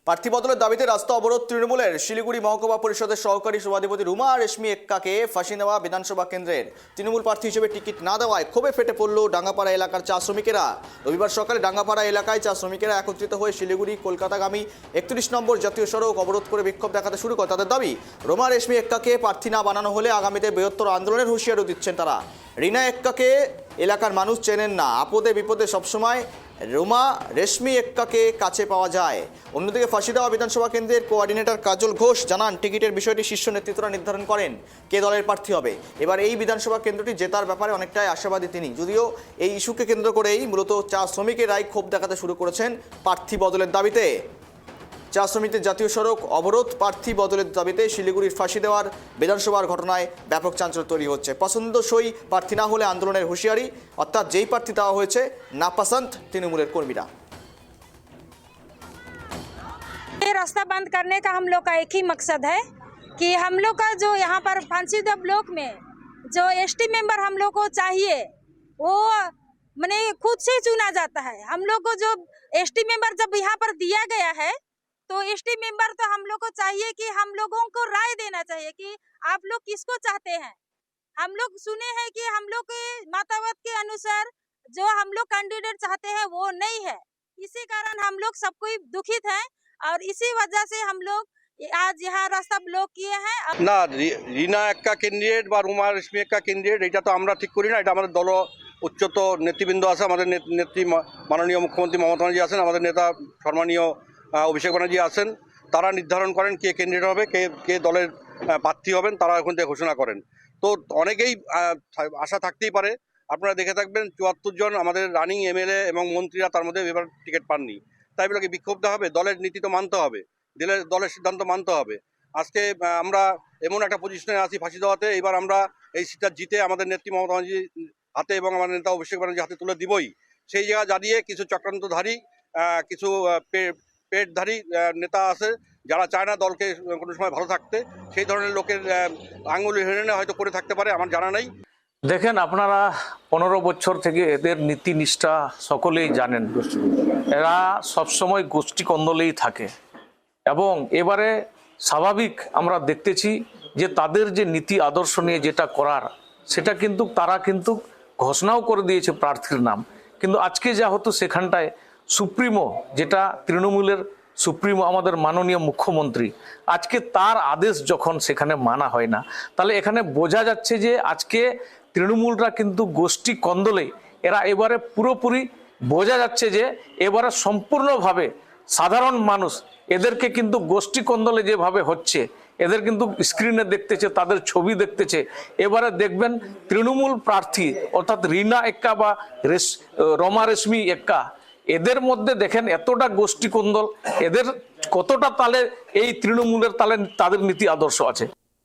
প্রার্থী বদলের দাবিতে রাস্তা অবরোধ তৃণমূলের। শিলিগুড়ি মহকুমা পরিষদের সহকারী সভাধিপতি রুমা রেশমি এক্কাকে ফাঁসি নেওয়া বিধানসভা কেন্দ্রের তৃণমূল প্রার্থী হিসেবে টিকিট না দেওয়ায় ক্ষোভে ফেটে পড়ল ডাঙ্গাপাড়া এলাকার চা শ্রমিকেরা। রবিবার সকালে ডাঙ্গাপাড়া এলাকায় চা শ্রমিকেরা একত্রিত হয়ে শিলিগুড়ি কলকাতাগামী 31 নম্বর জাতীয় সড়ক অবরোধ করে বিক্ষোভ দেখাতে শুরু করে। তাদের দাবি, রুমা রেশমি এক্কাকে প্রার্থী না বানানো হলে আগামীতে বৃহত্তর আন্দোলনের হুঁশিয়ারিও দিচ্ছেন তারা। রিনা এক্কাকে এলাকার মানুষ চেনেন না, আপদে বিপদে সবসময় রুমা রেশমি এক্কাকে কাছে পাওয়া যায়। অন্যদিকে ফাঁসি দেওয়া বিধানসভা কেন্দ্রের কোঅর্ডিনেটর কাজল ঘোষ জানান, টিকিটের বিষয়টি শীর্ষ নেতৃত্বরা নির্ধারণ করেন কে দলের প্রার্থী হবে। এবার এই বিধানসভা কেন্দ্রটি জেতার ব্যাপারে অনেকটাই আশাবাদী তিনি। যদিও এই ইস্যুকে কেন্দ্র করেই মূলত চা শ্রমিকেরাই ক্ষোভ দেখাতে শুরু করেছেন প্রার্থী বদলের দাবিতে। চা শ্রমিকদের জাতীয় সড়ক অবরোধ প্রার্থী বদলের দাবিতে শিলিগুড়ির ফাঁসি দেওয়ার বিধানসভার ঘটনায় ব্যাপক চাঞ্চল্য তৈরি হচ্ছে। পছন্দসই প্রার্থী না হলে আন্দোলনের হুঁশিয়ারি, অর্থাৎ যেই প্রার্থী দেওয়া হয়েছে নাপসন্দ তৃণমূলের কর্মীরা। ये रास्ता बंद करने का हम लोग का एक ही मकसद है कि हम लोग का जो यहाँ पर फांसीदा ब्लॉक में जो एसटी मेंबर हम लोग को चाहिए वो माने खुद से चुना जाता है। हम लोग को जो एसटी मेंबर जब यहाँ पर दिया गया है तो एसटी मेंबर तो हम लोग को चाहिए कि हम लोगों को राय देना चाहिए कि आप लोग किसको चाहते हैं। हम लोग सुने हैं कि हम लोग के मतामत के अनुसार जो हम लोग कैंडिडेट चाहते हैं वो नहीं है। इसी कारण हम लोग सब कोई दुखित हैं और इसी वजह से हम लोग आज यहाँ रास्ता ब्लॉक किए हैं। না, রিনা এক্কা ক্যান্ডিডেট বা রুমা রেশমি এক্কা ক্যান্ডিডেট এটা তো আমরা ঠিক করি না। এটা আমাদের দল উচ্চত নেতৃবৃন্দ আছে, আমাদের নেত্রী মাননীয় মুখ্যমন্ত্রী মমতা ব্যানার্জি আছেন, আমাদের নেতা সম্মানীয় অভিষেক ব্যানার্জি আছেন। তারা নির্ধারণ করেন কে ক্যান্ডিডেট হবে, কে দলের প্রার্থী হবেন, তারা এখন থেকে ঘোষণা করেন। তো অনেকেই আশা থাকতেই পারে, আপনারা দেখে থাকবেন 74 জন আমাদের রানিং এমএলএ এবং মন্ত্রীরা তার মধ্যে এবার টিকিট পাননি। তাই বলে কি বিক্ষোভ দেওয়া হবে? দলের নীতি তো মানতে হবে, দলের সিদ্ধান্ত মানতে হবে। আজকে আমরা এমন একটা পজিশনে আছি ফাঁসি দেওয়াতে, এবার আমরা এই সিটটা জিতে আমাদের নেত্রী মমতা ব্যানার্জির হাতে এবং আমাদের নেতা অভিষেক ব্যানার্জির হাতে তুলে দিবই। সেই জায়গা দাঁড়িয়ে কিছু চক্রান্তধারী কিছু পেটধারী নেতা আছে যারা চায় না দলকে কোনো সময় ভালো থাকতে। সেই ধরনের লোকের আঙুল হেরণে হয়তো করে থাকতে পারে, আমার জানা নেই। দেখেন, আপনারা 15 বছর থেকে এদের নীতি নিষ্ঠা সকলেই জানেন। এরা সবসময় গোষ্ঠী কন্দলেই থাকে এবং এবারে স্বাভাবিক আমরা দেখতেছি যে তাদের যে নীতি আদর্শ নিয়ে যেটা করার সেটা কিন্তু তারা কিন্তু ঘোষণাও করে দিয়েছে প্রার্থীর নাম। কিন্তু আজকে যা হতো সেখানটায় সুপ্রিমো, যেটা তৃণমূলের সুপ্রিমো আমাদের মাননীয় মুখ্যমন্ত্রী, আজকে তার আদেশ যখন সেখানে মানা হয় না, তাহলে এখানে বোঝা যাচ্ছে যে আজকে তৃণমূলরা কিন্তু গোষ্ঠী কন্দলে এরা এবারে পুরোপুরি বোঝা যাচ্ছে যে এবারে সম্পূর্ণভাবে সাধারণ মানুষ এদেরকে কিন্তু গোষ্ঠী কন্দলে যেভাবে হচ্ছে, এদের কিন্তু স্ক্রিনে দেখতেছে, তাদের ছবি দেখতেছে। এবারে দেখবেন তৃণমূল প্রার্থী অর্থাৎ রিনা এক্কা বা রমা রেশমি এক্কা, এদের মধ্যে দেখেন এতটা গোষ্ঠী কন্দল, এদের কতটা তালে এই তৃণমূলের তালে তাদের নীতি আদর্শ আছে।